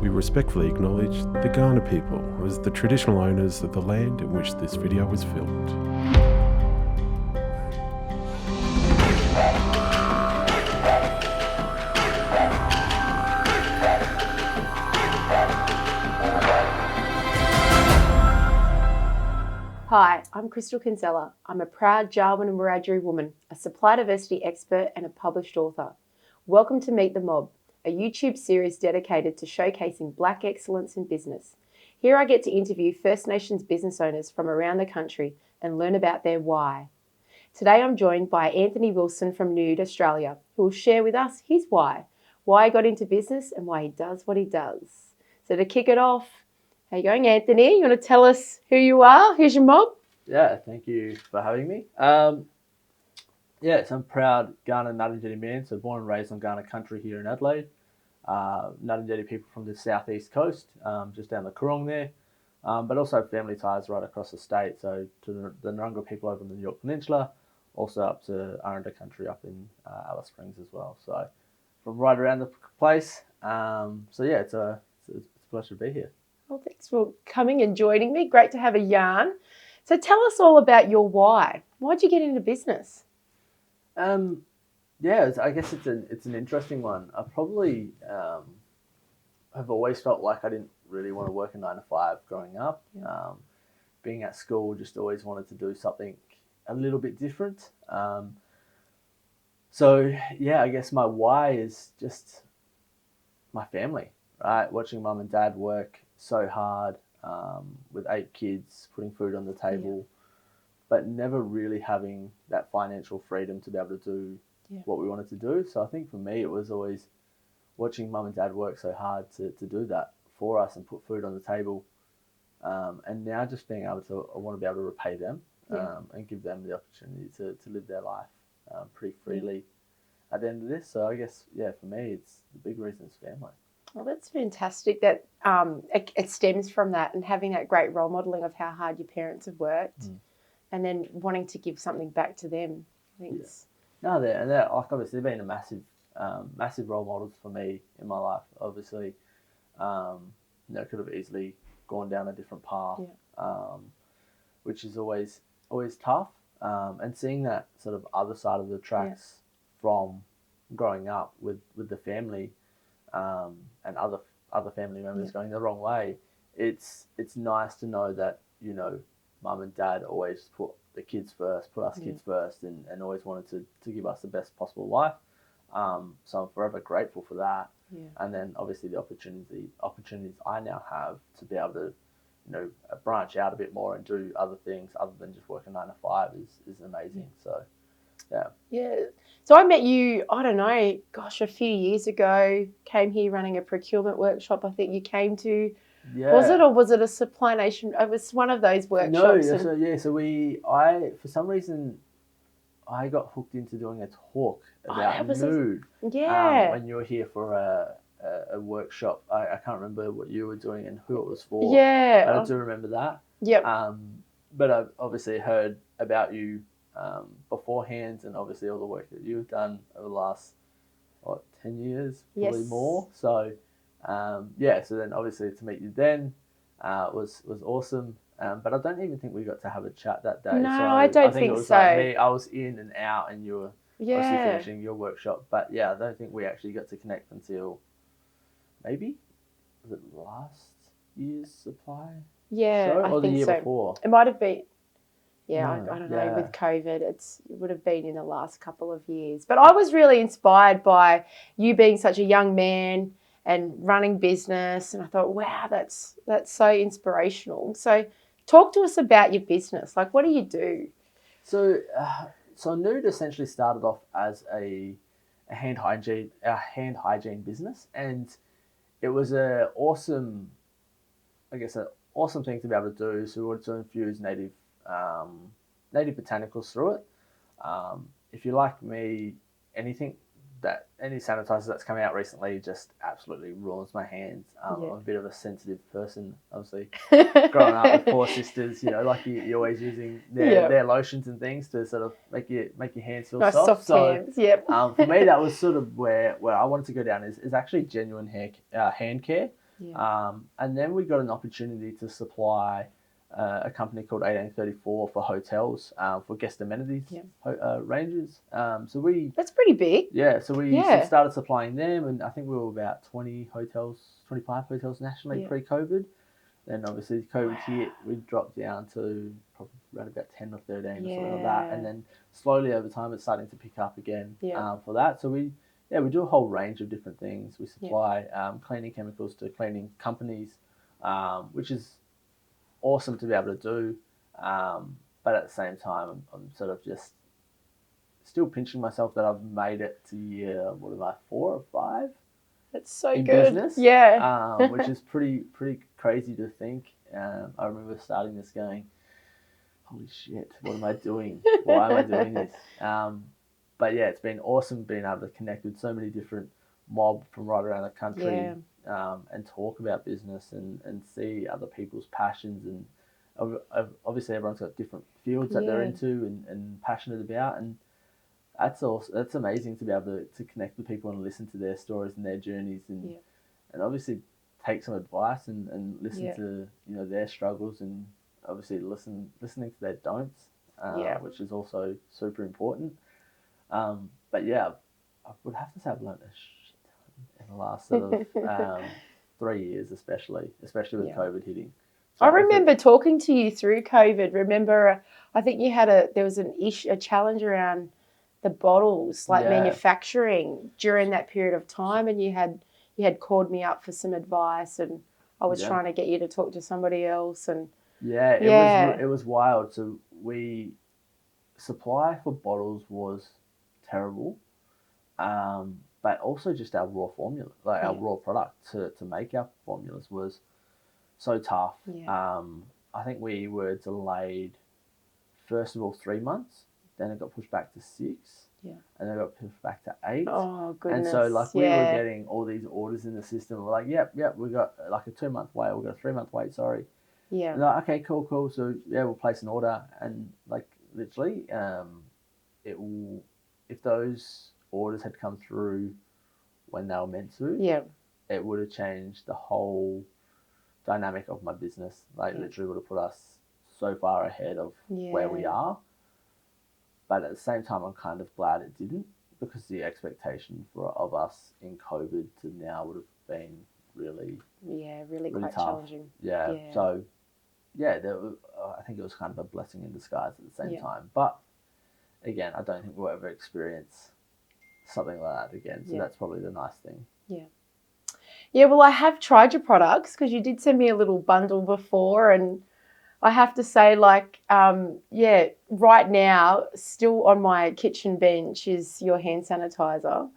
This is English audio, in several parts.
we respectfully acknowledge the Kaurna people as the traditional owners of the land in which this video was filmed. Hi, I'm Crystal Kinsella. I'm a proud Jarwin and Wiradjuri woman, a supply diversity expert and a published author. Welcome to Meet the Mob, a YouTube series dedicated to showcasing Black excellence in business. Here I get to interview First Nations business owners from around the country and learn about their why. Today I'm joined by Anthony Wilson from Nood, Australia, who will share with us his why he got into business and why he does what he does. So to kick it off, how you going, Anthony? You want to tell us who you are? Who's your mob? Yeah, thank you for having me. So I'm proud Kaurna Ngarrindjeri man, so born and raised on Kaurna country here in Adelaide. Ngarrindjeri people from the southeast coast, just down the Coorong there, but also family ties right across the state, so to the Narungga people over in the New York Peninsula, also up to Arrente country up in Alice Springs as well. So from right around the place. It's a pleasure to be here. Well, thanks for coming and joining me. Great to have a yarn. So tell us all about your why. Why'd you get into business? I guess it's an interesting one. I probably have always felt like I didn't really want to work a 9 to 5 growing up. Yeah. Being at school, just always wanted to do something a little bit different. I guess my why is just my family, right? Watching mum and dad work so hard with 8 kids, putting food on the table, but never really having that financial freedom to be able to do what we wanted to do. So I think for me, it was always watching mum and dad work so hard to do that for us and put food on the table. And now just being able to, I want to be able to repay them and give them the opportunity to live their life pretty freely at the end of this. So I guess, for me, it's the big reason is family. Well, that's fantastic that it stems from that and having that great role modelling of how hard your parents have worked and then wanting to give something back to them. I think they're obviously been a massive role models for me in my life. Obviously, could have easily gone down a different path, which is always tough. And seeing that sort of other side of the tracks from growing up with the family, and other family members going the wrong way, it's nice to know that, mum and dad always put the kids first, put us kids first, and always wanted to give us the best possible life. So I'm forever grateful for that. And then obviously the opportunities I now have to be able to, branch out a bit more and do other things other than just work a 9 to 5 is amazing. So So I met you, I don't know, a few years ago, came here running a procurement workshop I think you came to. Yeah. Was it, or was it a Supply Nation? It was one of those workshops. For some reason, I got hooked into doing a talk about Nood. When you were here for a workshop. I can't remember what you were doing and who it was for. I do remember that. Yep. But I've obviously heard about you beforehand, and obviously all the work that you've done over the last 10 years, probably more. So so then obviously to meet you then was awesome. But I don't even think we got to have a chat that day. No, I don't think it was so. Like me, I was in and out, and you were obviously finishing your workshop. But I don't think we actually got to connect until maybe was it last year's supply? Yeah, show, or I think the year so. before? It might have been. I don't know, with COVID, it would have been in the last couple of years. But I was really inspired by you being such a young man and running business, and I thought, wow, that's so inspirational. So talk to us about your business. Like, what do you do? So Nood essentially started off as a hand hygiene business, and it was an awesome thing to be able to do. So we wanted to infuse native botanicals through it. If you like me, any sanitizer that's come out recently just absolutely ruins my hands. I'm a bit of a sensitive person, obviously. Growing up with 4 sisters, you're always using their lotions and things to sort of make your hands feel nice soft. Hands. For me, that was sort of where I wanted to go down is actually genuine hand care. Yeah. And then we got an opportunity to supply a company called 1834 for hotels, for guest amenities ranges. So we That's pretty big. so we started supplying them, and I think we were about 25 hotels nationally pre-COVID. Then obviously COVID hit, we dropped down to probably around about 10 or 13 or something like that. And then slowly over time, it's starting to pick up again for that. So we do a whole range of different things. We supply cleaning chemicals to cleaning companies, which is awesome to be able to do. But at the same time, I'm sort of just still pinching myself that I've made it to year, 4 or 5? That's so in good. business, which is pretty crazy to think. I remember starting this going, holy shit, what am I doing? Why am I doing this? But yeah, it's been awesome being able to connect with so many different mob from right around the country, and talk about business and see other people's passions. And obviously everyone's got different fields that they're into and passionate about, and that's amazing to be able to connect with people and listen to their stories and their journeys, and obviously take some advice and listen to their struggles, and obviously listening to their don'ts, which is also super important. But yeah, I would have to say I've learned a shit ton in the last sort of 3 years, especially with COVID hitting. So I remember talking to you through COVID. Remember, I think you had there was a challenge around the bottles, like manufacturing during that period of time, and you had called me up for some advice, and I was trying to get you to talk to somebody else, and it was wild. So we supply for bottles was terrible, but also just our raw formula, like our raw product to make our formulas was so tough. I think we were delayed, first of all, 3 months. Then it got pushed back to 6. And then it got pushed back to 8. Oh, goodness. And so we were getting all these orders in the system. We're like, yep, we got like a 2-month wait. We got a 3-month wait, sorry. Yeah. And like, okay, cool. So we'll place an order. And like literally, if those orders had come through when they were meant to, it would have changed the whole dynamic of my business. Like literally would have put us so far ahead of where we are. But at the same time, I'm kind of glad it didn't, because the expectation of us in COVID to now would have been really quite tough. challenging. So I think it was kind of a blessing in disguise at the same time. But again, I don't think we'll ever experience something like that again. So that's probably the nice thing. Yeah, well, I have tried your products, because you did send me a little bundle before, and I have to say, like, right now, still on my kitchen bench is your hand sanitizer.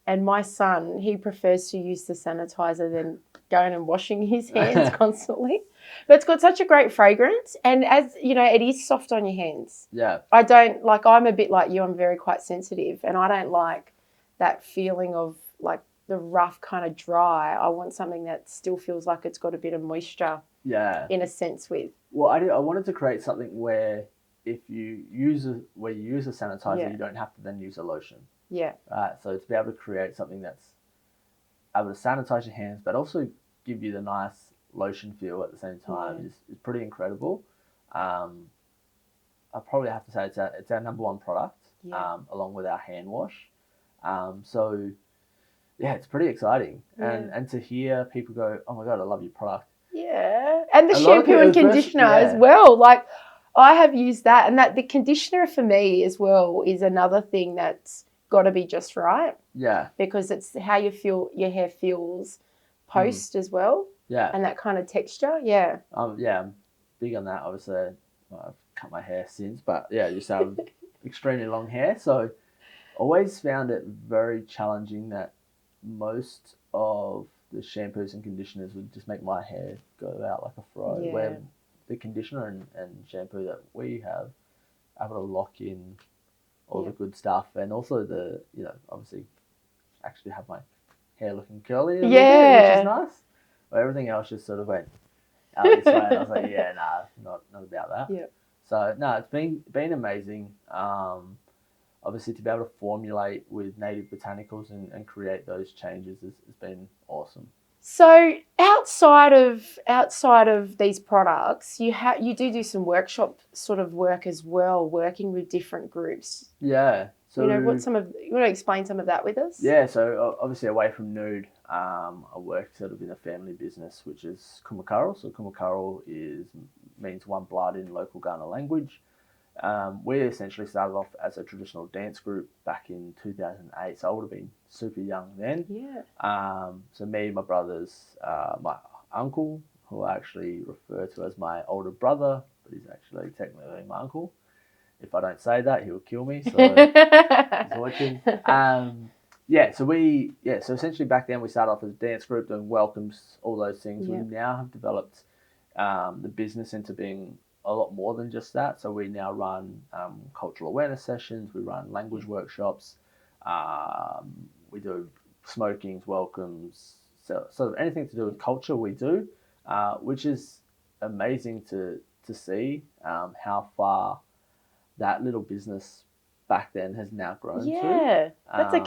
And my son, he prefers to use the sanitizer than going and washing his hands constantly. But it's got such a great fragrance. And as you know, it is soft on your hands. Yeah. I'm a bit like you, I'm very quite sensitive. And I don't like that feeling of like the rough kind of dry. I want something that still feels like it's got a bit of moisture. In a sense with. Well, I wanted to create something where if you use a sanitizer, you don't have to then use a lotion. Right. So to be able to create something that's able to sanitize your hands, but also give you the nice lotion feel at the same time is pretty incredible. I probably have to say it's our number one product, along with our hand wash. So yeah, it's pretty exciting. And to hear people go, oh my God, I love your product. Yeah, and the shampoo and conditioner as well. Like, I have used that, and that the conditioner for me as well is another thing that's got to be just right. Yeah, because it's how you feel your hair feels post as well. Yeah, and that kind of texture. Yeah. I'm big on that. Obviously, I've cut my hair since, but I used to have extremely long hair, so always found it very challenging that most of the shampoos and conditioners would just make my hair go out like a fro. Yeah. Where the conditioner and shampoo that we have able to lock in all the good stuff, and also the obviously actually have my hair looking curly a little bit, which is nice. But everything else just sort of went out this way, and I was like, not about that. Yeah. So no, it's been amazing. Obviously, to be able to formulate with native botanicals and create those changes has been awesome. So outside of these products, you do some workshop sort of work as well, working with different groups. Yeah. So you want to explain some of that with us? Yeah. So obviously away from Nood, I work sort of in a family business, which is Kumakaral. So Kumakaral means one blood in local Kaurna language. We essentially started off as a traditional dance group back in 2008, so I would have been super young then. Yeah. So me, my brothers, my uncle, who I actually refer to as my older brother, but he's actually technically my uncle. If I don't say that, he will kill me. So he's watching. So essentially back then we started off as a dance group doing welcomes, all those things. Yeah. We now have developed the business into being a lot more than just that. So we now run cultural awareness sessions, we run language workshops, we do smokings, welcomes, so sort of anything to do with culture we do, which is amazing to see how far that little business back then has now grown to. Yeah, that's a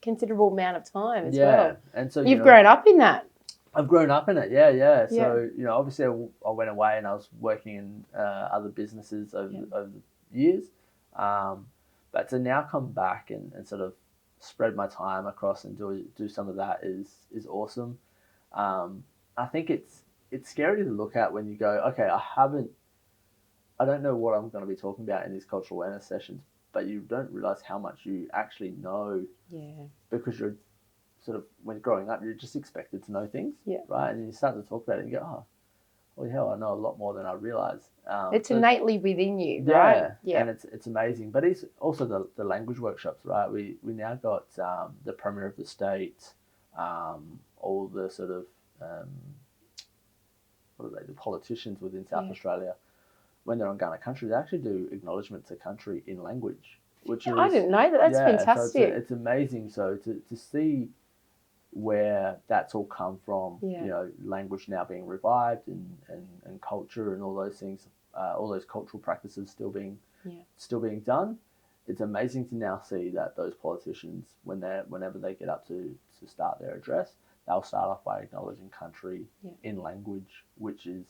considerable amount of time as well. Yeah, and so you've grown up in that. I've grown up in it, yeah. So, obviously I went away and I was working in other businesses over the years. But to now come back and sort of spread my time across and do some of that is awesome. I think it's scary to look at when you go, okay, I don't know what I'm going to be talking about in these cultural awareness sessions, but you don't realize how much you actually know. Yeah. Because you're sort of, when growing up, you're just expected to know things, right? And then you start to talk about it and you go, oh, well, hell, I know a lot more than I realised. It's innately within you, right? Yeah, and it's amazing. But it's also the language workshops, right? We now got the Premier of the State, all the sort of, the politicians within South Australia, when they're on Kaurna country, they actually do acknowledgement to country in language, which is... I didn't know that. That's fantastic. So it's amazing. So to see where that's all come from, language now being revived and culture and all those things, all those cultural practices still being done. It's amazing to now see that those politicians, whenever they get up to start their address, they'll start off by acknowledging country in language, which is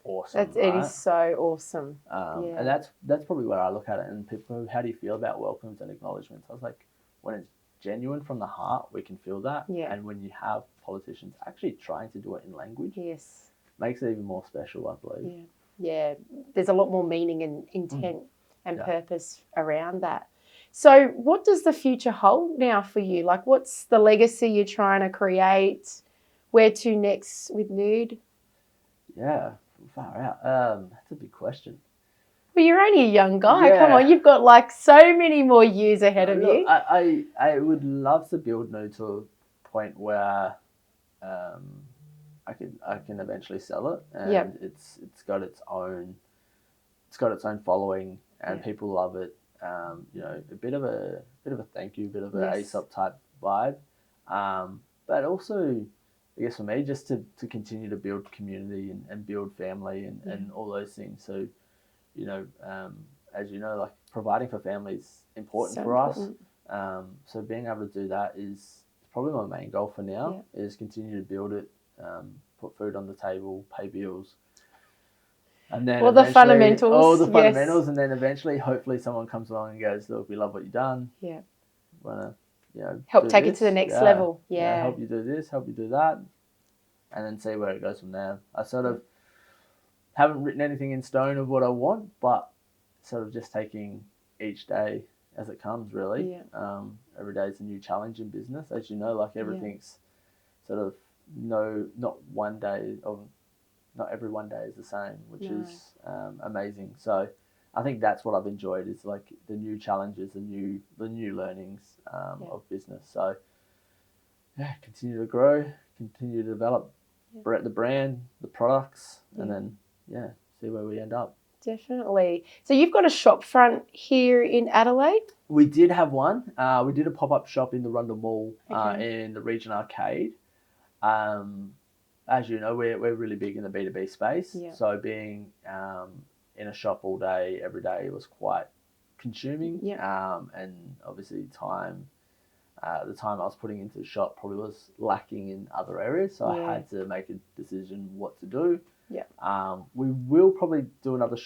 awesome. It is so awesome. And that's probably where I look at it. And people, how do you feel about welcomes and acknowledgements? I was like, when it's genuine from the heart, we can feel that. And when you have politicians actually trying to do it in language, makes it even more special, I believe. Yeah, there's a lot more meaning and intent and purpose around that. So what does the future hold now for you? Like, what's the legacy you're trying to create? Where to next with Nood? Yeah, far out. That's a big question. Well, you're only a young guy. Come on, you've got like so many more years ahead of you. I would love to build Nood to a point where I can eventually sell it, and it's got its own following, and people love it. A bit of a thank you, a bit of a Aesop type vibe, but also, I guess for me, just to continue to build community and build family and all those things. So, as you know, like providing for family is important for us. So being able to do that is probably my main goal for now, is continue to build it, put food on the table, pay bills. And then all the fundamentals. And then eventually, hopefully someone comes along and goes, look, we love what you've done. Yeah. Want to, help take it to the next level. Help you do this, help you do that. And then see where it goes from there. I sort of haven't written anything in stone of what I want, but sort of just taking each day as it comes, really. Every day is a new challenge in business. As you know, like everything's sort of not every one day is the same, which is amazing. So I think that's what I've enjoyed, is like the new challenges, the new learnings of business. So continue to grow, continue to develop the brand, the products, and then see where we end up. Definitely. So you've got a shop front here in Adelaide? We did have one. We did a pop-up shop in the Rundle Mall in the Region Arcade. As you know, we're really big in the B2B space. So being in a shop all day, every day was quite consuming. And obviously time at the time I was putting into the shop probably was lacking in other areas, so Yeah. I had to make a decision what to do. Yeah. We will probably do another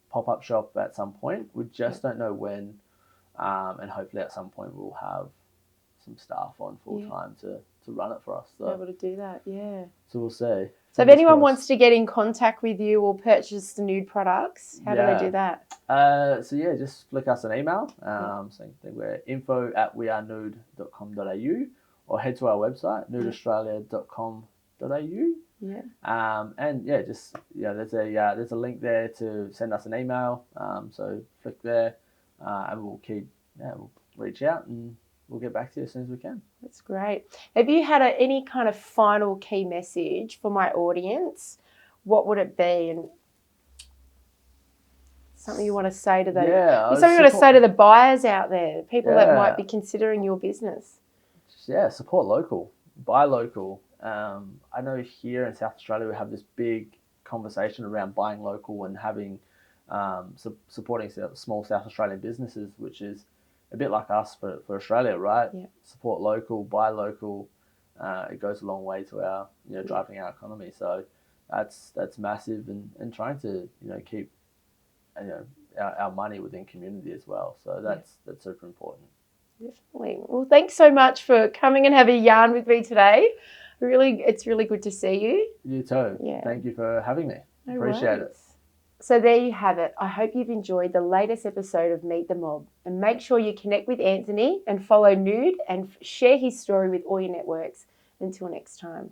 pop-up shop at some point. We just don't know when, and hopefully at some point we'll have some staff on full time to run it for us. So, able to do that, yeah. So we'll see. So if anyone wants to get in contact with you or purchase the Nood products, how do they do that? So yeah, just flick us an email. Same thing. We're info@wearenood.com.au, or head to our website noodaustralia.com.au. Yeah. And yeah, just there's a link there to send us an email. So flick there, and we'll reach out and we'll get back to you as soon as we can. That's great. Have you had any kind of final key message for my audience? What would it be? And something you want to say to the the buyers out there, people that might be considering your business? Support local, buy local. I know here in South Australia we have this big conversation around buying local and having supporting small South Australian businesses, which is a bit like us for Australia, right? Yeah. Support local, buy local. It goes a long way to our driving our economy. So that's massive, and trying to keep our money within community as well. So that's super important. Definitely. Well, thanks so much for coming and having a yarn with me today. It's really good to see you. You too. Yeah. Thank you for having me. No Appreciate worries. it. So there you have it. I hope you've enjoyed the latest episode of Meet the Mob, and make sure you connect with Anthony and follow Nood and share his story with all your networks. Until next time.